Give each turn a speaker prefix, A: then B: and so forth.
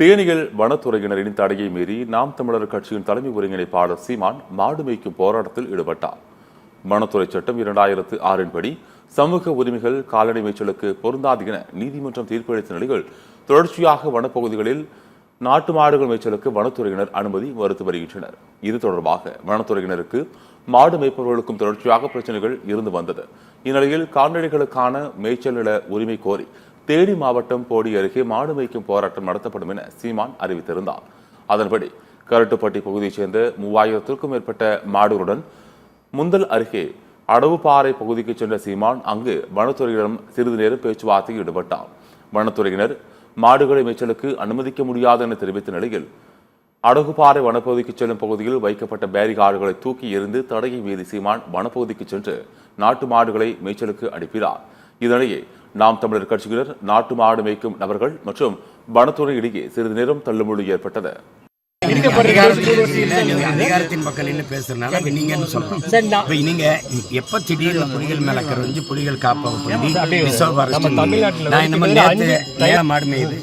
A: தேனியில் வனத்துறையினரின் தடையை மீறி நாம் தமிழர் கட்சியின் தலைமை ஒருங்கிணைப்பாளர் சீமான் மாடு மேய்க்கும் போராட்டத்தில் ஈடுபட்டார். வனத்துறை சட்டம் 2006 படி சமூக உரிமைகள் கால்நடை மேய்ச்சலுக்கு பொருந்தாது என நீதிமன்றம் தீர்ப்பளித்த நிலையில் தொடர்ச்சியாக வனப்பகுதிகளில் நாட்டு மாடுகள் மேய்ச்சலுக்கு வனத்துறையினர் அனுமதி மறுத்து வருகின்றனர். இது தொடர்பாக வனத்துறையினருக்கு மாடு மேய்ப்பவர்களுக்கும் தொடர்ச்சியாக பிரச்சனைகள் இருந்து வந்தது. இந்நிலையில் கால்நடைகளுக்கான மேய்ச்சல் நில உரிமை கோரி தேனி மாவட்டம் போடி அருகே மாடு மேய்க்கும் போராட்டம் நடத்தப்படும் என சீமான் அறிவித்திருந்தார். அதன்படி கரட்டுப்பட்டி பகுதியைச் சேர்ந்த 3000க்கும் மேற்பட்ட மாடுகளுடன் முந்தல் அருகே அடவுப்பாறை பகுதிக்கு சென்ற சீமான் அங்கு வனத்துறையினரும் சிறிது நேரம் பேச்சுவார்த்தையில் ஈடுபட்டார். வனத்துறையினர் மாடுகளை மேய்ச்சலுக்கு அனுமதிக்க முடியாது என தெரிவித்த நிலையில் அடகுப்பாறை வனப்பகுதிக்கு செல்லும் பகுதியில் வைக்கப்பட்ட பேரிகார்டுகளை தூக்கி எறிந்து தடையை மீறி சீமான் வனப்பகுதிக்கு சென்று நாட்டு மாடுகளை மேய்ச்சலுக்கு அனுப்பினார். இதனிடையே நாம் தமிழர் கட்சியினர் நாட்டு மாடு மேய்க்கும் நபர்கள் மற்றும் வனத்துறை இடையே சிறிது நேரம் தள்ளுமுள்ளு ஏற்பட்டது.
B: அதிகாரத்தின் பக்கம் நின்று பேசுறதுனால நீங்க என்ன சொல்லணும்? நீங்க எப்ப திடீர்னு புலிகள் மேல கரைஞ்சு புலிகள் காப்ப நான் இந்த மாதிரி நேரம் மாடு மேயுது